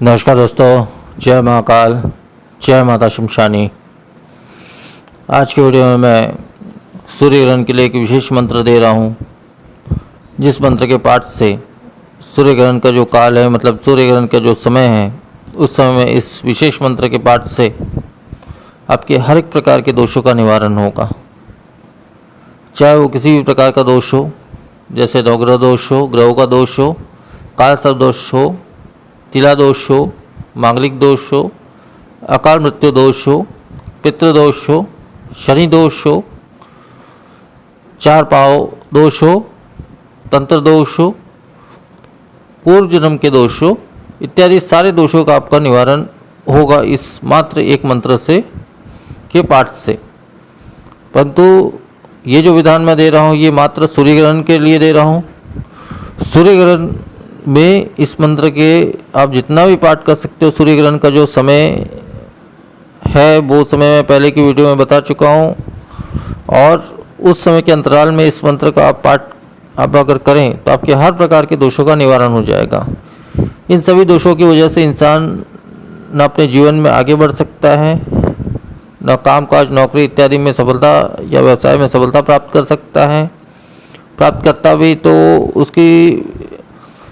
नमस्कार दोस्तों, जय महाकाल, जय माता शमशानी। आज के वीडियो में मैं सूर्य ग्रहण के लिए एक विशेष मंत्र दे रहा हूँ, जिस मंत्र के पाठ से सूर्य ग्रहण का जो काल है, मतलब सूर्य ग्रहण का जो समय है, उस समय में इस विशेष मंत्र के पाठ से आपके हर एक प्रकार के दोषों का निवारण होगा। चाहे वो किसी भी प्रकार का दोष हो, जैसे नवग्रह दोष हो, ग्रहों का दोष हो, काल सर्प दोष हो, तिला दोष हो, मांगलिक दोष हो, अकाल मृत्यु दोष हो, पितृदोष हो, शनि दोष हो, चार पाव दोष हो, तंत्र दोष हो, पूर्व जन्म के दोष हो, इत्यादि सारे दोषों का आपका निवारण होगा इस मात्र एक मंत्र से के पाठ से। परंतु ये जो विधान मैं दे रहा हूँ, ये मात्र सूर्य ग्रहण के लिए दे रहा हूँ। सूर्य ग्रहण में इस मंत्र के आप जितना भी पाठ कर सकते हो। सूर्य ग्रहण का जो समय है वो समय मैं पहले की वीडियो में बता चुका हूँ, और उस समय के अंतराल में इस मंत्र का आप पाठ आप अगर करें तो आपके हर प्रकार के दोषों का निवारण हो जाएगा। इन सभी दोषों की वजह से इंसान न अपने जीवन में आगे बढ़ सकता है, न कामकाज, नौकरी इत्यादि में सफलता या व्यवसाय में सफलता प्राप्त कर सकता है। प्राप्त करता भी तो उसकी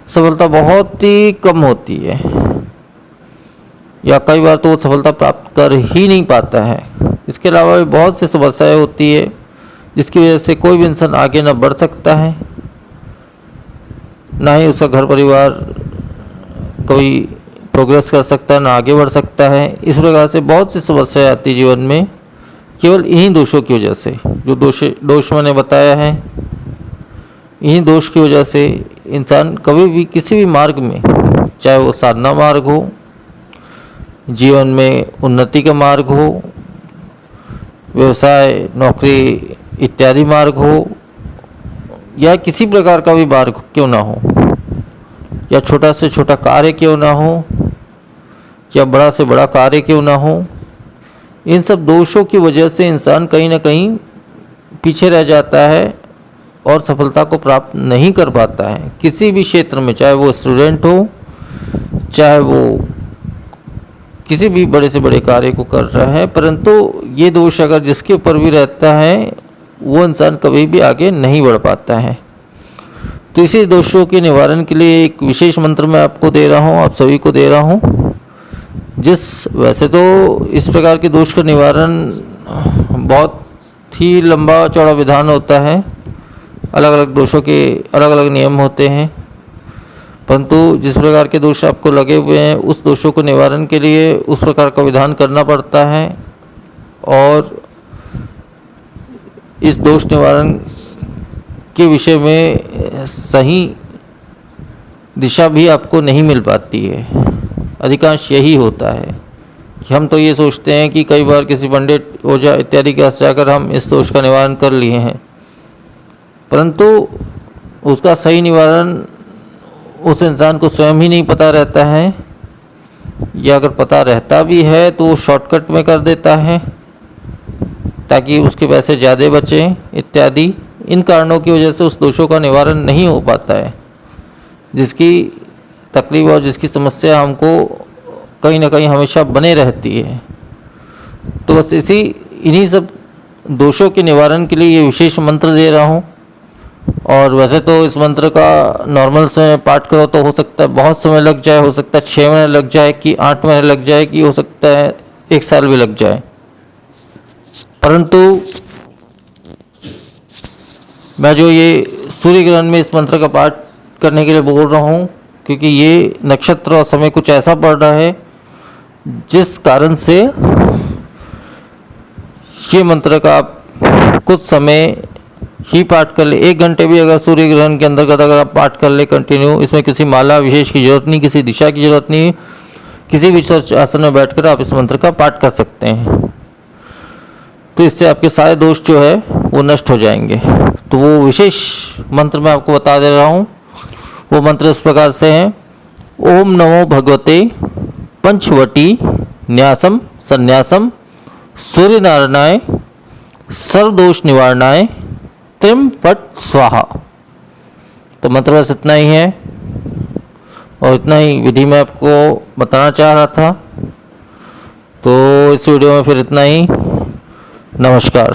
सफलता बहुत ही कम होती है, या कई बार तो वो सफलता प्राप्त कर ही नहीं पाता है। इसके अलावा भी बहुत सी समस्याएं होती है, जिसकी वजह से कोई भी इंसान आगे न बढ़ सकता है, ना ही उसका घर परिवार कोई प्रोग्रेस कर सकता है, ना आगे बढ़ सकता है। इस प्रकार से बहुत सी समस्याएं आती जीवन में, केवल इन्हीं दोषों की वजह से। जो दोष मैंने बताया है, इन्हीं दोष की वजह से इंसान कभी भी किसी भी मार्ग में, चाहे वो साधना मार्ग हो, जीवन में उन्नति का मार्ग हो, व्यवसाय, नौकरी इत्यादि मार्ग हो, या किसी प्रकार का भी मार्ग क्यों ना हो, या छोटा से छोटा कार्य क्यों ना हो, या बड़ा से बड़ा कार्य क्यों ना हो, इन सब दोषों की वजह से इंसान कहीं ना कहीं पीछे रह जाता है और सफलता को प्राप्त नहीं कर पाता है किसी भी क्षेत्र में। चाहे वो स्टूडेंट हो, चाहे वो किसी भी बड़े से बड़े कार्य को कर रहा है, परंतु ये दोष अगर जिसके ऊपर भी रहता है, वो इंसान कभी भी आगे नहीं बढ़ पाता है। तो इसी दोषों के निवारण के लिए एक विशेष मंत्र मैं आपको दे रहा हूँ, आप सभी को दे रहा हूँ। वैसे तो इस प्रकार के दोष का निवारण बहुत ही लंबा चौड़ा विधान होता है, अलग अलग दोषों के अलग अलग नियम होते हैं, परंतु जिस प्रकार के दोष आपको लगे हुए हैं, उस दोषों को निवारण के लिए उस प्रकार का विधान करना पड़ता है, और इस दोष निवारण के विषय में सही दिशा भी आपको नहीं मिल पाती है। अधिकांश यही होता है कि हम तो ये सोचते हैं कि कई बार किसी पंडित, ओझा इत्यादि के पास जाकर हम इस दोष का निवारण कर लिए हैं, परंतु उसका सही निवारण उस इंसान को स्वयं ही नहीं पता रहता है, या अगर पता रहता भी है तो वो शॉर्टकट में कर देता है ताकि उसके पैसे ज़्यादा बचें इत्यादि। इन कारणों की वजह से उस दोषों का निवारण नहीं हो पाता है, जिसकी तकलीफ और जिसकी समस्या हमको कहीं ना कहीं हमेशा बने रहती है। तो बस इन्हीं सब दोषों के निवारण के लिए ये विशेष मंत्र दे रहा हूँ। और वैसे तो इस मंत्र का नॉर्मल से पाठ करो तो हो सकता है बहुत समय लग जाए, हो सकता है 6 महीने लग जाए, कि 8 महीने लग जाए, कि हो सकता है 1 साल भी लग जाए। परंतु मैं जो ये सूर्य ग्रहण में इस मंत्र का पाठ करने के लिए बोल रहा हूँ, क्योंकि ये नक्षत्र और समय कुछ ऐसा पड़ रहा है जिस कारण से ये मंत्र का आप कुछ समय ही पाठ कर ले। 1 घंटे भी अगर सूर्य ग्रहण के अंतर्गत अगर आप पाठ कर ले कंटिन्यू, इसमें किसी माला विशेष की जरूरत नहीं, किसी दिशा की जरूरत नहीं, किसी भी आसन में बैठकर आप इस मंत्र का पाठ कर सकते हैं। तो इससे आपके सारे दोष जो है वो नष्ट हो जाएंगे। तो वो विशेष मंत्र मैं आपको बता दे रहा हूँ। वो मंत्र इस प्रकार से हैं: ओम नमो भगवते पंचवटी न्यासम संन्यासम सूर्य नारायणाय सर्वदोष निवारणाय त्रिम फट स्वाहा। तो मंत्र बस इतना ही है। और इतना ही विधि में आपको बताना चाह रहा था। तो इस वीडियो में फिर इतना ही। नमस्कार।